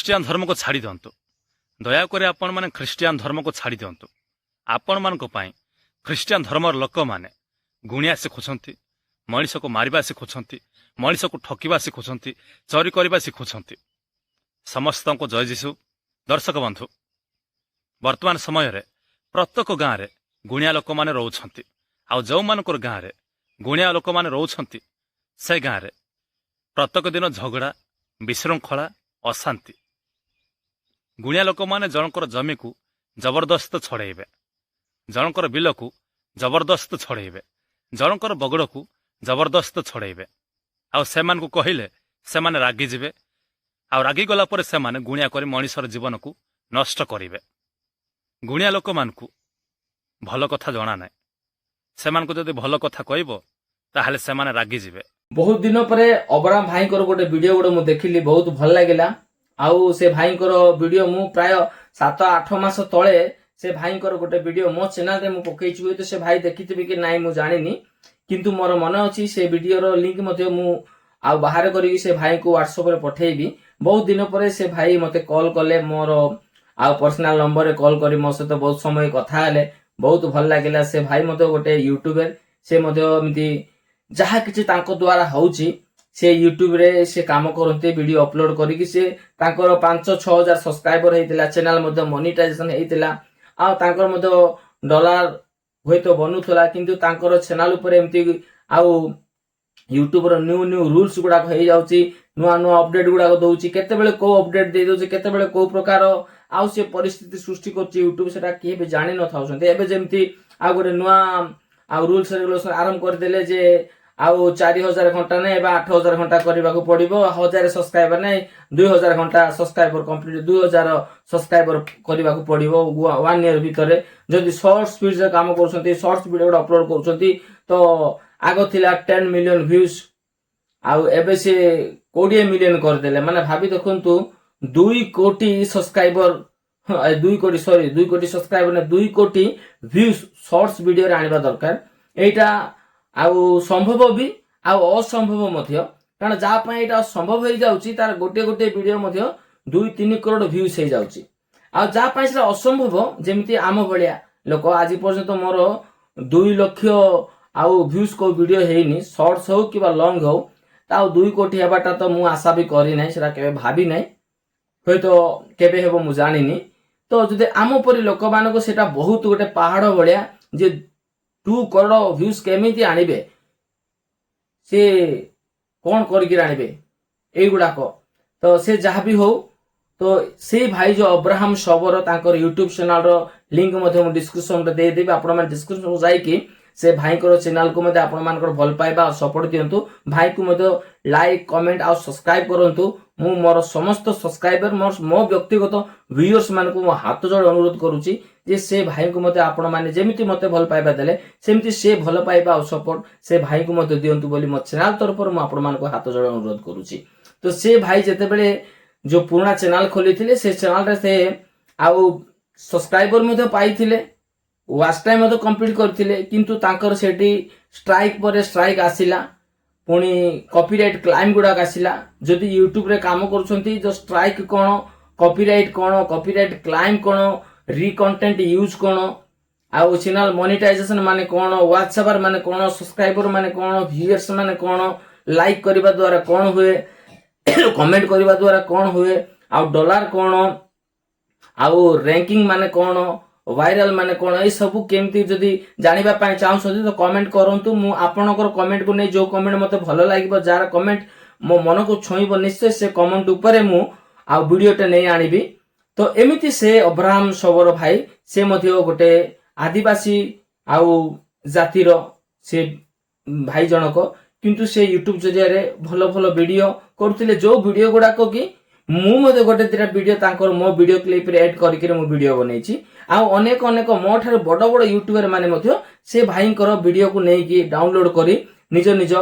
Christian ଧର୍ମକୁ ଛାଡ଼ି ଦିଅନ୍ତୁ। ଦୟାକରି ଆପଣମାନେ ଖ୍ରୀଷ୍ଟିଆନ ଧର୍ମକୁ ଛାଡ଼ି ଦିଅନ୍ତୁ। ଆପଣମାନଙ୍କ ପାଇଁ ଖ୍ରୀଷ୍ଟିଆନ ଧର୍ମର ଲୋକମାନେ ଗୁଣିଆ ଶିଖୁଛନ୍ତି, ମଣିଷକୁ ମାରିବା ଶିଖୁଛନ୍ତି, ମଣିଷକୁ ଠକିବା ଶିଖୁଛନ୍ତି, ଚୋରି କରିବା ଶିଖୁଛନ୍ତି। ସମସ୍ତଙ୍କୁ ଜୟ ଯୀଶୁ। ଦର୍ଶକ ବନ୍ଧୁ, ବର୍ତ୍ତମାନ ସମୟରେ ପ୍ରତ୍ୟେକ ଗାଁରେ ଗୁଣିଆ ଲୋକମାନେ ରହୁଛନ୍ତି। ଆଉ ଯେଉଁମାନଙ୍କର ଗାଁରେ ଗୁଣିଆ ଲୋକମାନେ ରହୁଛନ୍ତି, ସେ ଗାଁରେ ପ୍ରତ୍ୟେକ ଦିନ ଝଗଡ଼ା, ବିଶୃଙ୍ଖଳା, ଅଶାନ୍ତି। ଗୁଣିଆ ଲୋକମାନେ ଜଣଙ୍କର ଜମିକୁ ଜବରଦସ୍ତ ଛଡ଼େଇବେ, ଜଣଙ୍କର ବିଲକୁ ଜବରଦସ୍ତ ଛଡ଼େଇବେ, ଜଣଙ୍କର ବଗଡ଼କୁ ଜବରଦସ୍ତ ଛଡ଼େଇବେ। ଆଉ ସେମାନଙ୍କୁ କହିଲେ ସେମାନେ ରାଗିଯିବେ। ଆଉ ରାଗିଗଲା ପରେ ସେମାନେ ଗୁଣିଆ କରି ମଣିଷର ଜୀବନକୁ ନଷ୍ଟ କରିବେ। ଗୁଣିଆ ଲୋକମାନଙ୍କୁ ଭଲ କଥା ଜଣା ନାହିଁ। ସେମାନଙ୍କୁ ଯଦି ଭଲ କଥା କହିବ ତାହେଲେ ସେମାନେ ରାଗିଯିବେ। ବହୁତ ଦିନ ପରେ ଅବରାମ ଭାଇଙ୍କର ଗୋଟେ ଭିଡିଓ ଗୋଟେ ମୁଁ ଦେଖିଲି, ବହୁତ ଭଲ ଲାଗିଲା। ଆଉ ସେ ଭାଇଙ୍କର ଭିଡିଓ ମୁଁ ପ୍ରାୟ 7-8 ମାସ ତଳେ ସେ ଭାଇଙ୍କର ଗୋଟେ ଭିଡିଓ ମୋ ଚ୍ୟାନେଲରେ ମୁଁ ପକେଇଛି। ହୁଏତ ସେ ଭାଇ ଦେଖିଥିବେ କି ନାଇଁ ମୁଁ ଜାଣିନି, କିନ୍ତୁ ମୋର ମନେ ଅଛି ସେ ଭିଡିଓର ଲିଙ୍କ ମଧ୍ୟ ମୁଁ ଆଉ ବାହାର କରିକି ସେ ଭାଇଙ୍କୁ ହ୍ୱାଟ୍ସଆପରେ ପଠେଇବି। ବହୁତ ଦିନ ପରେ ସେ ଭାଇ ମତେ କଲ୍ କଲେ, ମୋର ଆଉ ପର୍ସନାଲ ନମ୍ବରରେ କଲ୍ କରି ମୋ ସହିତ ବହୁତ ସମୟ କଥା ହେଲେ। ବହୁତ ଭଲ ଲାଗିଲା। ସେ ଭାଇ ମଧ୍ୟ ଗୋଟେ ୟୁଟ୍ୟୁବର, ସେ ମଧ୍ୟ ଏମିତି ଯାହା କିଛି ତାଙ୍କ ଦ୍ୱାରା ହଉଛି ସେ ୟୁଟ୍ୟୁବରେ ସେ କାମ କରନ୍ତି, ଭିଡିଓ ଅପଲୋଡ କରିକି ସେ ତାଙ୍କର 5-6 ହଜାର ସବସ୍କ୍ରାଇବର ହେଇଥିଲା, ଚ୍ୟାନେଲ ମଧ୍ୟ ମନିଟାଇଜେସନ ହେଇଥିଲା। ଆଉ ତାଙ୍କର ମଧ୍ୟ ଡଲାର ହୁଏତ ବନୁଥିଲା, କିନ୍ତୁ ତାଙ୍କର ଚ୍ୟାନେଲ ଉପରେ ଏମିତି ଆଉ ୟୁଟ୍ୟୁବର ନ୍ୟୁ ରୁଲ୍ସ ଗୁଡାକ ହେଇଯାଉଛି, ନୂଆ ଅପଡେଟ ଗୁଡାକ ଦଉଛି, କେତେବେଳେ କୋଉ ଅପଡେଟ ଦେଇ ଦଉଛି, କେତେବେଳେ କୋଉ ପ୍ରକାର ଆଉ ସେ ପରିସ୍ଥିତି ସୃଷ୍ଟି କରୁଛି ୟୁଟ୍ୟୁବ, ସେଟା କିଏ ବି ଜାଣିନଥାଉଛନ୍ତି। ଏବେ ଯେମିତି ଆଉ ଗୋଟେ ନୂଆ ଆଉ ରୁଲ୍ସ ରେଗୁଲେସନ ଆରମ୍ଭ କରିଦେଲେ ଯେ ଆଉ 4000 ଘଣ୍ଟା ନାହିଁ, ଏବେ 8000 ଘଣ୍ଟା କରିବାକୁ ପଡିବ, 1000 ସବସ୍କ୍ରାଇବର ନାହିଁ, 2000 ଘଣ୍ଟା ସବସ୍କ୍ରାଇବର କମ୍ପ୍ଲିଟ, 2000 ସବସ୍କ୍ରାଇବର କରିବାକୁ ପଡିବ 1 ଇୟର ଭିତରେ। ଯଦି ସର୍ଟ ସ୍ପିଡରେ କାମ କରୁଛନ୍ତି, ସର୍ଟ ଭିଡିଓ ଗୁଡା ଅପଲୋଡ କରୁଛନ୍ତି, ତ ଆଗ ଥିଲା 10 ମିଲିୟନ ଭ୍ୟୁଜ, ଆଉ ଏବେ ସେ 20 ମିଲିୟନ କରିଦେଲେ। ମାନେ ଭାବି ଦେଖନ୍ତୁ, 2 କୋଟି ସବସ୍କ୍ରାଇବର, 2 କୋଟି ସବସ୍କ୍ରାଇବର ନା 2 କୋଟି ଭ୍ୟୁଜ ସର୍ଟସ ଭିଡିଓରେ ଆଣିବା ଦରକାର। ଏଇଟା ଆଉ ସମ୍ଭବ ବି ଆଉ ଅସମ୍ଭବ ମଧ୍ୟ, କାରଣ ଯାହା ପାଇଁ ଏଇଟା ସମ୍ଭବ ହେଇଯାଉଛି ତାର ଗୋଟେ ଭିଡିଓ ମଧ୍ୟ 2-3 କରୋଡ଼ ଭ୍ୟୁଜ ହେଇଯାଉଛି। ଆଉ ଯାହା ପାଇଁ ସେଟା ଅସମ୍ଭବ, ଯେମିତି ଆମ ଭଳିଆ ଲୋକ, ଆଜି ପର୍ଯ୍ୟନ୍ତ ମୋର 2 ଲକ୍ଷ ଆଉ ଭ୍ୟୁଜ କୋଉ ଭିଡିଓ ହେଇନି, ସର୍ଟସ ହଉ କିମ୍ବା ଲଙ୍ଗ ହଉ, ଆଉ 2 କୋଟି ହେବାଟା ତ ମୁଁ ଆଶା ବି କରିନାହିଁ, ସେଟା କେବେ ଭାବି ନାହିଁ, ହୁଏତ କେବେ ହେବ ମୁଁ ଜାଣିନି। ତ ଯଦି ଆମ ପରି ଲୋକମାନଙ୍କୁ ସେଟା ବହୁତ ଗୋଟେ ପାହାଡ ଭଳିଆ, ଯେ 2 କରୋଡ଼ ଭ୍ୟୁଜ କେମିତି ଆଣିବେ, ସେ କଣ କରିକି ଆଣିବେ ଏଇଗୁଡାକ। ତ ସେ ଯାହା ବି ହଉ, ତ ସେଇ ଭାଇ ଯୋଉ ଅବ୍ରାହମ ଶବର, ତାଙ୍କର ୟୁଟ୍ୟୁବ ଚ୍ୟାନେଲର ଲିଙ୍କ ମଧ୍ୟ ମୁଁ ଡିସ୍କ୍ରିପସନରେ ଦେଇଦେବି। ଆପଣମାନେ ଡିସ୍କ୍ରିପସନକୁ ଯାଇକି ସେ ଭାଇଙ୍କର ଚ୍ୟାନେଲକୁ ମଧ୍ୟ ଆପଣମାନଙ୍କର ଭଲ ପାଇବା ଆଉ ସପୋର୍ଟ ଦିଅନ୍ତୁ। ଭାଇକୁ ମଧ୍ୟ ଲାଇକ୍, କମେଣ୍ଟ ଆଉ ସବସ୍କ୍ରାଇବ କରନ୍ତୁ। ମୁଁ ମୋର ସମସ୍ତ ସବସ୍କ୍ରାଇବର, ମୋ ବ୍ୟକ୍ତିଗତ ଭିଉୟର୍ସ ମାନଙ୍କୁ ମୁଁ ହାତ ଯୋଡ଼ି ଅନୁରୋଧ କରୁଛି ଯେ ସେ ଭାଇଙ୍କୁ ମଧ୍ୟ ଆପଣମାନେ ଯେମିତି ମତେ ଭଲ ପାଇବା ଦେଲେ, ସେମିତି ସେ ଭଲ ପାଇବା ଆଉ ସପୋର୍ଟ ସେ ଭାଇଙ୍କୁ ମଧ୍ୟ ଦିଅନ୍ତୁ ବୋଲି ମୋ ଚ୍ୟାନେଲ ତରଫରୁ ମୁଁ ଆପଣମାନଙ୍କୁ ହାତ ଯୋଡ଼ି ଅନୁରୋଧ କରୁଛି। ତ ସେ ଭାଇ ଯେତେବେଳେ ଯୋଉ ପୁରୁଣା ଚ୍ୟାନେଲ ଖୋଲିଥିଲେ, ସେ ଚ୍ୟାନେଲରେ ସେ ଆଉ ସବସ୍କ୍ରାଇବର ମଧ୍ୟ ପାଇଥିଲେ, ୱାଚ୍ ଟାଇମ୍ ମଧ୍ୟ କମ୍ପ୍ଲିଟ କରିଥିଲେ, କିନ୍ତୁ ତାଙ୍କର ସେଠି ଷ୍ଟ୍ରାଇକ୍ ପରେ ଷ୍ଟ୍ରାଇକ୍ ଆସିଲା, ପୁଣି କପିରାଇଟ କ୍ଲାଇମ ଗୁଡାକ ଆସିଲା। ଯଦି ୟୁଟ୍ୟୁବରେ କାମ କରୁଛନ୍ତି, ଯୋଉ ଷ୍ଟ୍ରାଇକ୍ କଣ, କପିରାଇଟ କଣ, କପିରାଇଟ କ୍ଲାଇମ କଣ, ରିକଣ୍ଟେଣ୍ଟ ୟୁଜ କଣ, ଆଉ ଚ୍ୟାନେଲ ମନିଟାଇଜେସନ ମାନେ କଣ, ୱାଚ୍ ଆୱାର ମାନେ କଣ, ସବସ୍କ୍ରାଇବର ମାନେ କଣ, ଭିଉୟର୍ସ ମାନେ କଣ, ଲାଇକ୍ କରିବା ଦ୍ୱାରା କଣ ହୁଏ, କମେଣ୍ଟ କରିବା ଦ୍ୱାରା କଣ ହୁଏ, ଆଉ ଡଲାର କଣ, ଆଉ ର୍ୟାଙ୍କିଙ୍ଗ ମାନେ କଣ, ଭାଇରାଲ ମାନେ କଣ, ଏଇ ସବୁ କେମିତି ଯଦି ଜାଣିବା ପାଇଁ ଚାହୁଁଛନ୍ତି ତ କମେଣ୍ଟ କରନ୍ତୁ। ମୁଁ ଆପଣଙ୍କର କମେଣ୍ଟକୁ ନେଇ ଯୋଉ କମେଣ୍ଟ ମତେ ଭଲ ଲାଗିବ, ଯାହାର କମେଣ୍ଟ ମୋ ମନକୁ ଛୁଇଁବ, ନିଶ୍ଚୟ ସେ କମେଣ୍ଟ ଉପରେ ମୁଁ ଆଉ ଭିଡିଓଟେ ନେଇ ଆଣିବି। ତ ଏମିତି ସେ ଅବ୍ରାହମ ଶବର ଭାଇ, ସେ ମଧ୍ୟ ଗୋଟେ ଆଦିବାସୀ ଆଉ ଜାତିର ସେ ଭାଇ ଜଣକ, କିନ୍ତୁ ସେ ୟୁଟ୍ୟୁବ ଜରିଆରେ ଭଲ ଭଲ ଭିଡିଓ କରୁଥିଲେ, ଯୋଉ ଭିଡିଓ ଗୁଡାକ କି ମୁଁ ମଧ୍ୟ ଗୋଟେ 2ଟା ଭିଡିଓ ତାଙ୍କର ମୋ ଭିଡିଓ କ୍ଲିପରେ ଏଡ୍ କରିକି ମୁଁ ଭିଡିଓ ବନେଇଛି। ଆଉ ଅନେକ ମୋ ଠାରୁ ବଡ ବଡ ୟୁଟ୍ୟୁବର ମାନେ ମଧ୍ୟ ସେ ଭାଇଙ୍କର ଭିଡିଓକୁ ନେଇକି ଡାଉନଲୋଡ କରି ନିଜ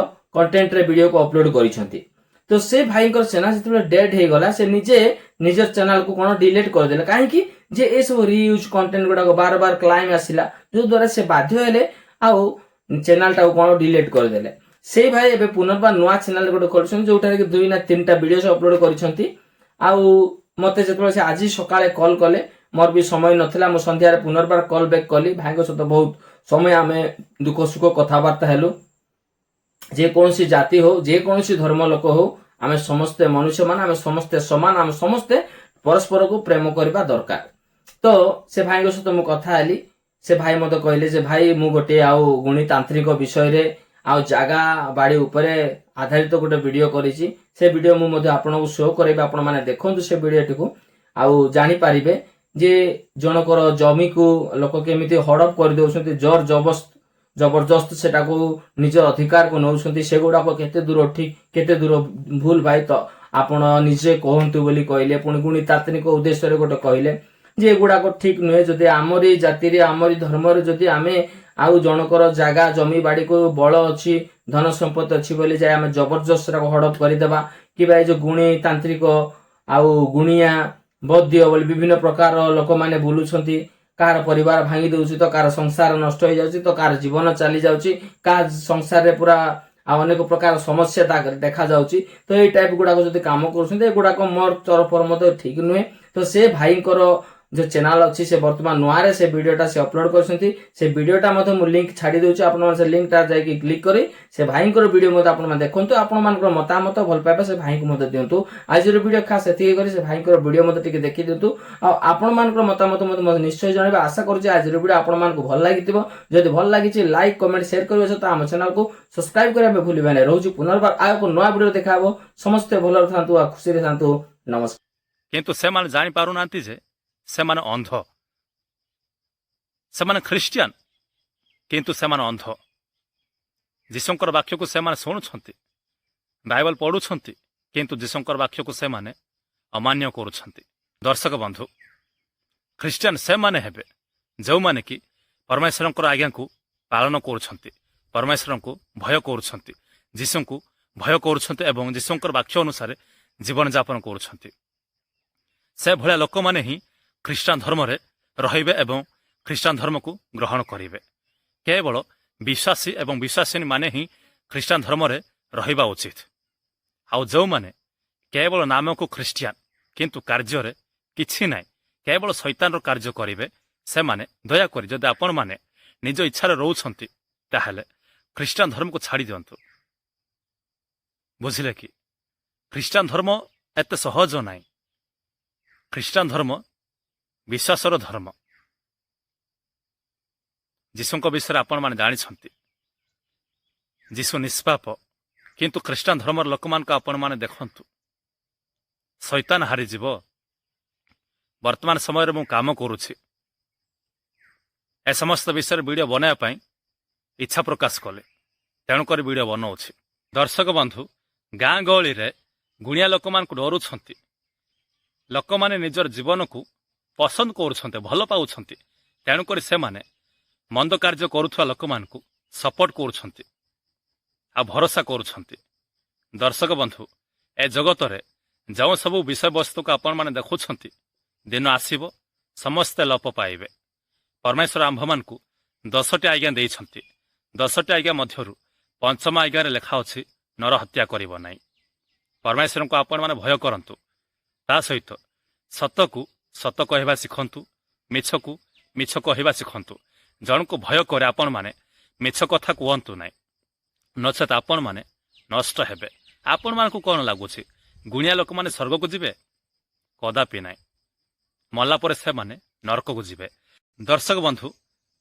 କଣ୍ଟେଣ୍ଟରେ ଭିଡିଓକୁ ଅପଲୋଡ କରିଛନ୍ତି। ତ ସେ ଭାଇଙ୍କର ଚ୍ୟାନେଲ ଯେତେବେଳେ ଡେଡ୍ ହେଇଗଲା, ସେ ନିଜେ ନିଜ ଚ୍ୟାନେଲକୁ କଣ ଡିଲିଟ କରିଦେଲେ। କାହିଁକି? ଯେ ଏସବୁ ରିୟୁଜ କଣ୍ଟେଣ୍ଟ ଗୁଡାକ ବାର କ୍ଲାଇମ ଆସିଲା, ଯୋଉ ଦ୍ୱାରା ସେ ବାଧ୍ୟ ହେଲେ ଆଉ ଚ୍ୟାନେଲ ଟାକୁ କଣ ଡିଲିଟ କରିଦେଲେ। ସେଇ ଭାଇ ଏବେ ପୁନର୍ବାର ନୂଆ ଚ୍ୟାନେଲ ଗୋଟେ ଖୋଲିଛନ୍ତି, ଯୋଉଟାରେ କି 2 ନା 3ଟା ଭିଡିଓ ଅପଲୋଡ କରିଛନ୍ତି। ଆଉ ମତେ ଯେତେବେଳେ ସେ ଆଜି ସକାଳେ କଲ୍ କଲେ, ମୋର ବି ସମୟ ନଥିଲା, ମୁଁ ସନ୍ଧ୍ୟାରେ ପୁନର୍ବାର କଲ୍ ବ୍ୟାକ୍ କଲି। ଭାଇଙ୍କ ସହିତ ବହୁତ ସମୟ ଆମେ ଦୁଃଖ ସୁଖ କଥାବାର୍ତ୍ତା ହେଲୁ। ଯେକୌଣସି ଜାତି ହଉ, ଯେକୌଣସି ଧର୍ମ ଲୋକ ହଉ, ଆମେ ସମସ୍ତେ ମନୁଷ୍ୟମାନେ, ଆମେ ସମସ୍ତେ ସମାନ, ଆମେ ସମସ୍ତେ ପରସ୍ପରକୁ ପ୍ରେମ କରିବା ଦରକାର। ତ ସେ ଭାଇଙ୍କ ସହିତ ମୁଁ କଥା ହେଲି। ସେ ଭାଇ ମତେ କହିଲେ ଯେ ଭାଇ ମୁଁ ଗୋଟେ ଆଉ ଗୁଣିତାନ୍ତ୍ରିକ ବିଷୟରେ ଆଉ ଜାଗା ବାଡି ଉପରେ ଆଧାରିତ ଗୋଟେ ଭିଡିଓ କରିଛି। ସେ ଭିଡିଓ ମୁଁ ମଧ୍ୟ ଆପଣଙ୍କୁ ଶୋ କରାଇବି, ଆପଣ ମାନେ ଦେଖନ୍ତୁ ସେ ଭିଡିଓଟିକୁ, ଆଉ ଜାଣିପାରିବେ ଯେ ଜଣଙ୍କର ଜମିକୁ ଲୋକ କେମିତି ହଡପ କରିଦଉଛନ୍ତି, ଜବରଦସ୍ତ ସେଟାକୁ ନିଜ ଅଧିକାରକୁ ନେଉଛନ୍ତି। ସେଗୁଡାକ କେତେ ଦୂର ଠିକ, କେତେ ଦୂର ଭୁଲ ଭାଇ ତ ଆପଣ ନିଜେ କୁହନ୍ତୁ ବୋଲି କହିଲେ। ପୁଣି ଗୁଣିତାତ୍ରିକ ଉଦ୍ଦେଶ୍ୟରେ ଗୋଟେ କହିଲେ ଯେ ଏଗୁଡାକ ଠିକ ନୁହେଁ। ଯଦି ଆମରି ଜାତିରେ, ଆମରି ଧର୍ମରେ ଯଦି ଆମେ ଆଉ ଜଣଙ୍କର ଜାଗା ଜମି ବାଡିକୁ ବଳ ଅଛି, ଧନ ସମ୍ପତ୍ତି ଅଛି ବୋଲି ଯାଇ ଆମେ ଜବରଦସ୍ତ ସେଟାକୁ ହଡପ କରିଦେବା, କିମ୍ବା ଏ ଯୋଉ ଗୁଣିତାନ୍ତ୍ରିକ ଆଉ ଗୁଣିଆ ବୈଦ୍ୟ ବୋଲି ବିଭିନ୍ନ ପ୍ରକାର ଲୋକମାନେ ବୁଲୁଛନ୍ତି, କାହାର ପରିବାର ଭାଙ୍ଗି ଦଉଛି, ତ କାହାର ସଂସାର ନଷ୍ଟ ହେଇଯାଉଛି, ତ କାହାର ଜୀବନ ଚାଲି ଯାଉଛି, କାହା ସଂସାରରେ ପୁରା ଆଉ ଅନେକ ପ୍ରକାର ସମସ୍ୟା ଦେଖା ଯାଉଛି। ତ ଏଇ ଟାଇପ ଗୁଡାକ ଯଦି କାମ କରୁଛନ୍ତି, ଏଗୁଡାକ ମୋର ତରଫରୁ ମଧ୍ୟ ଠିକ ନୁହେଁ। ତ ସେ ଭାଇଙ୍କର ଯୋଉ ଚ୍ୟାନେଲ ଅଛି, ସେ ବର୍ତ୍ତମାନ ନୂଆରେ ସେ ଭିଡିଓଟା ସେ ଅପଲୋଡ କରିଛନ୍ତି। ସେ ଭିଡିଓଟା ମଧ୍ୟ ମୁଁ ଲିଙ୍କ ଛାଡି ଦଉଛି, ଆପଣମାନେ ସେ ଲିଙ୍କଟା ଯାଇକି କ୍ଲିକ୍ କରି ସେ ଭାଇଙ୍କର ଭିଡିଓ ମଧ୍ୟ ଆପଣମାନେ ଦେଖନ୍ତୁ। ଆପଣମାନଙ୍କର ମତାମତ ଭଲ ପାଇବା ସେ ଭାଇଙ୍କୁ ମଧ୍ୟ ଦିଅନ୍ତୁ। ଆଜିର ଭିଡିଓ ଖାସ୍ ଏତିକି କରି ସେ ଭାଇଙ୍କର ଭିଡିଓ ମଧ୍ୟ ଟିକେ ଦେଖି ଦିଅନ୍ତୁ, ଆଉ ଆପଣମାନଙ୍କର ମତାମତ ମଧ୍ୟ ନିଶ୍ଚୟ ଜଣାଇବେ। ଆଶା କରୁଛି ଆଜିର ଭିଡିଓ ଆପଣମାନଙ୍କୁ ଭଲ ଲାଗିଥିବ। ଯଦି ଭଲ ଲାଗିଛି ଲାଇକ୍ କମେଣ୍ଟ ସେୟାର କରିବା ସହିତ ଆମ ଚ୍ୟାନେଲକୁ ସବସ୍କ୍ରାଇବ କରିବା ପାଇଁ ଭୁଲିବେ ନାହିଁ। ରହୁଛି ପୁନର୍ବାର ଆଉ ଏକ ନୂଆ ଭିଡିଓ ଦେଖା ହବ। ସମସ୍ତେ ଭଲରେ ଥାନ୍ତୁ ଆଉ ଖୁସିରେ ଥାନ୍ତୁ। ନମସ୍କାର। କିନ୍ତୁ ସେମାନେ ଜାଣିପାରୁନାହାନ୍ତି ଯେ ସେମାନେ ଅନ୍ଧ। ସେମାନେ ଖ୍ରୀଷ୍ଟିଆନ କିନ୍ତୁ ସେମାନେ ଅନ୍ଧ। ଯୀଶୁଙ୍କର ବାକ୍ୟକୁ ସେମାନେ ଶୁଣୁଛନ୍ତି, ବାଇବଲ ପଢୁଛନ୍ତି, କିନ୍ତୁ ଯୀଶୁଙ୍କର ବାକ୍ୟକୁ ସେମାନେ ଅମାନ୍ୟ କରୁଛନ୍ତି। ଦର୍ଶକ ବନ୍ଧୁ, ଖ୍ରୀଷ୍ଟିଆନ ସେମାନେ ହେବେ ଯେଉଁମାନେ କି ପରମେଶ୍ୱରଙ୍କର ଆଜ୍ଞାକୁ ପାଳନ କରୁଛନ୍ତି, ପରମେଶ୍ୱରଙ୍କୁ ଭୟ କରୁଛନ୍ତି, ଯୀଶୁଙ୍କୁ ଭୟ କରୁଛନ୍ତି ଏବଂ ଯୀଶୁଙ୍କର ବାକ୍ୟ ଅନୁସାରେ ଜୀବନଯାପନ କରୁଛନ୍ତି। ସେଭଳିଆ ଲୋକମାନେ ହିଁ ଖ୍ରୀଷ୍ଟିଆନ ଧର୍ମରେ ରହିବେ ଏବଂ ଖ୍ରୀଷ୍ଟିଆନ ଧର୍ମକୁ ଗ୍ରହଣ କରିବେ। କେବଳ ବିଶ୍ୱାସୀ ଏବଂ ବିଶ୍ୱାସିନୀ ମାନେ ହିଁ ଖ୍ରୀଷ୍ଟିଆନ ଧର୍ମରେ ରହିବା ଉଚିତ। ଆଉ ଯେଉଁମାନେ କେବଳ ନାମକୁ ଖ୍ରୀଷ୍ଟିଆନ କିନ୍ତୁ କାର୍ଯ୍ୟରେ କିଛି ନାହିଁ, କେବଳ ଶୈତାନର କାର୍ଯ୍ୟ କରିବେ, ସେମାନେ ଦୟାକରି ଯଦି ଆପଣମାନେ ନିଜ ଇଚ୍ଛାରେ ରହୁଛନ୍ତି, ତାହେଲେ ଖ୍ରୀଷ୍ଟିଆନ ଧର୍ମକୁ ଛାଡ଼ି ଦିଅନ୍ତୁ। ବୁଝିଲେ କି? ଖ୍ରୀଷ୍ଟିଆନ ଧର୍ମ ଏତେ ସହଜ ନାହିଁ। ଖ୍ରୀଷ୍ଟିଆନ ଧର୍ମ ବିଶ୍ୱାସର ଧର୍ମ। ଯୀଶୁଙ୍କ ବିଷୟରେ ଆପଣମାନେ ଜାଣିଛନ୍ତି, ଯୀଶୁ ନିଷ୍ପାପ, କିନ୍ତୁ ଖ୍ରୀଷ୍ଟିଆନ ଧର୍ମର ଲୋକମାନଙ୍କୁ ଆପଣମାନେ ଦେଖନ୍ତୁ, ଶୈତାନ ହାରିଯିବ। ବର୍ତ୍ତମାନ ସମୟରେ ମୁଁ କାମ କରୁଛି, ଏ ସମସ୍ତ ବିଷୟରେ ଭିଡ଼ିଓ ବନାଇବା ପାଇଁ ଇଚ୍ଛା ପ୍ରକାଶ କଲେ, ତେଣୁକରି ଭିଡ଼ିଓ ବନାଉଛି। ଦର୍ଶକ ବନ୍ଧୁ, ଗାଁ ଗହଳିରେ ଗୁଣିଆ ଲୋକମାନଙ୍କୁ ଡରୁଛନ୍ତି। ଲୋକମାନେ ନିଜର ଜୀବନକୁ ପସନ୍ଦ କରୁଛନ୍ତି, ଭଲ ପାଉଛନ୍ତି, ତେଣୁକରି ସେମାନେ ମନ୍ଦ କାର୍ଯ୍ୟ କରୁଥିବା ଲୋକମାନଙ୍କୁ ସପୋର୍ଟ କରୁଛନ୍ତି ଆଉ ଭରସା କରୁଛନ୍ତି। ଦର୍ଶକ ବନ୍ଧୁ, ଏ ଜଗତରେ ଯେଉଁ ସବୁ ବିଷୟବସ୍ତୁକୁ ଆପଣମାନେ ଦେଖୁଛନ୍ତି, ଦିନ ଆସିବ ସମସ୍ତେ ଲୋପ ପାଇବେ। ପରମେଶ୍ୱର ଆମ୍ଭମାନଙ୍କୁ 10ଟି ଆଜ୍ଞା ଦେଇଛନ୍ତି। 10ଟି ଆଜ୍ଞା ମଧ୍ୟରୁ ପଞ୍ଚମ ଆଜ୍ଞାରେ ଲେଖା ଅଛି, ନର ହତ୍ୟା କରିବ ନାହିଁ। ପରମେଶ୍ୱରଙ୍କୁ ଆପଣମାନେ ଭୟ କରନ୍ତୁ, ତା ସହିତ ସତକୁ ସତ କହିବା ଶିଖନ୍ତୁ, ମିଛକୁ ମିଛ କହିବା ଶିଖନ୍ତୁ। ଜଣକୁ ଭୟ କରି ଆପଣମାନେ ମିଛ କଥା କୁହନ୍ତୁ ନାହିଁ, ନଚେତ ଆପଣମାନେ ନଷ୍ଟ ହେବେ। ଆପଣମାନଙ୍କୁ କ'ଣ ଲାଗୁଛି ଗୁଣିଆ ଲୋକମାନେ ସ୍ୱର୍ଗକୁ ଯିବେ? କଦାପି ନାହିଁ। ମଲା ପରେ ସେମାନେ ନରକକୁ ଯିବେ। ଦର୍ଶକ ବନ୍ଧୁ,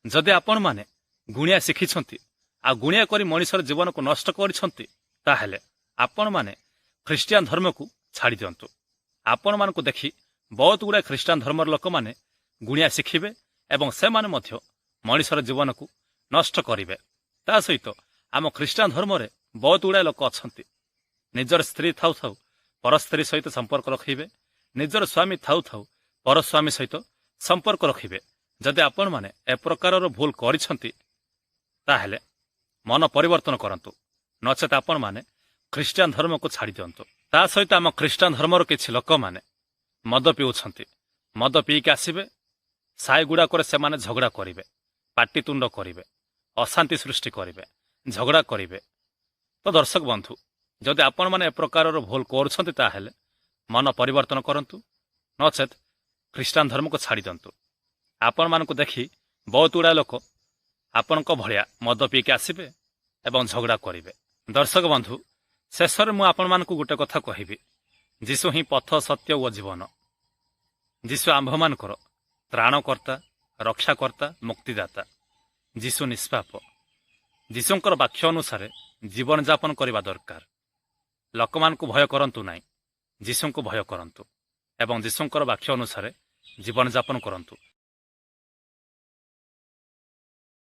ଯଦି ଆପଣମାନେ ଗୁଣିଆ ଶିଖିଛନ୍ତି ଆଉ ଗୁଣିଆ କରି ମଣିଷର ଜୀବନକୁ ନଷ୍ଟ କରିଛନ୍ତି, ତାହେଲେ ଆପଣମାନେ ଖ୍ରୀଷ୍ଟିଆନ ଧର୍ମକୁ ଛାଡ଼ି ଦିଅନ୍ତୁ। ଆପଣମାନଙ୍କୁ ଦେଖି ବହୁତ ଗୁଡ଼ାଏ ଖ୍ରୀଷ୍ଟିଆନ ଧର୍ମର ଲୋକମାନେ ଗୁଣିଆ ଶିଖିବେ ଏବଂ ସେମାନେ ମଧ୍ୟ ମଣିଷର ଜୀବନକୁ ନଷ୍ଟ କରିବେ। ତା ସହିତ ଆମ ଖ୍ରୀଷ୍ଟିଆନ ଧର୍ମରେ ବହୁତ ଗୁଡ଼ାଏ ଲୋକ ଅଛନ୍ତି, ନିଜର ସ୍ତ୍ରୀ ଥାଉ ଥାଉ ପର ସ୍ତ୍ରୀ ସହିତ ସମ୍ପର୍କ ରଖିବେ, ନିଜର ସ୍ୱାମୀ ଥାଉ ଥାଉ ପର ସ୍ୱାମୀ ସହିତ ସମ୍ପର୍କ ରଖିବେ। ଯଦି ଆପଣମାନେ ଏ ପ୍ରକାରର ଭୁଲ କରିଛନ୍ତି, ତାହେଲେ ମନ ପରିବର୍ତ୍ତନ କରନ୍ତୁ, ନଚେତ ଆପଣମାନେ ଖ୍ରୀଷ୍ଟିଆନ ଧର୍ମକୁ ଛାଡ଼ି ଦିଅନ୍ତୁ। ତା ସହିତ ଆମ ଖ୍ରୀଷ୍ଟିଆନ ଧର୍ମର କିଛି ଲୋକମାନେ ମଦ ପିଉଛନ୍ତି। ମଦ ପିଇକି ଆସିବେ, ସାହିଗୁଡ଼ାକରେ ସେମାନେ ଝଗଡ଼ା କରିବେ, ପାଟିତୁଣ୍ଡ କରିବେ, ଅଶାନ୍ତି ସୃଷ୍ଟି କରିବେ, ଝଗଡ଼ା କରିବେ। ତ ଦର୍ଶକ ବନ୍ଧୁ, ଯଦି ଆପଣମାନେ ଏ ପ୍ରକାରର ଭୁଲ କରୁଛନ୍ତି, ତାହେଲେ ମନ ପରିବର୍ତ୍ତନ କରନ୍ତୁ, ନଚେତ୍ ଖ୍ରୀଷ୍ଟିଆନ ଧର୍ମକୁ ଛାଡ଼ି ଦିଅନ୍ତୁ। ଆପଣମାନଙ୍କୁ ଦେଖି ବହୁତ ଗୁଡ଼ାଏ ଲୋକ ଆପଣଙ୍କ ଭଳିଆ ମଦ ପିଇକି ଆସିବେ ଏବଂ ଝଗଡ଼ା କରିବେ। ଦର୍ଶକ ବନ୍ଧୁ, ଶେଷରେ ମୁଁ ଆପଣମାନଙ୍କୁ ଗୋଟେ କଥା କହିବି, ଯୀଶୁ ହିଁ ପଥ, ସତ୍ୟ ଓ ଜୀବନ। ଯୀଶୁ ଆମ୍ଭମାନଙ୍କର ତ୍ରାଣକର୍ତ୍ତା, ରକ୍ଷାକର୍ତ୍ତା, ମୁକ୍ତିଦାତା। ଯୀଶୁ ନିଷ୍ପାପ। ଯୀଶୁଙ୍କର ବାକ୍ୟ ଅନୁସାରେ ଜୀବନଯାପନ କରିବା ଦରକାର। ଲୋକମାନଙ୍କୁ ଭୟ କରନ୍ତୁ ନାହିଁ, ଯୀଶୁଙ୍କୁ ଭୟ କରନ୍ତୁ ଏବଂ ଯୀଶୁଙ୍କର ବାକ୍ୟ ଅନୁସାରେ ଜୀବନଯାପନ କରନ୍ତୁ।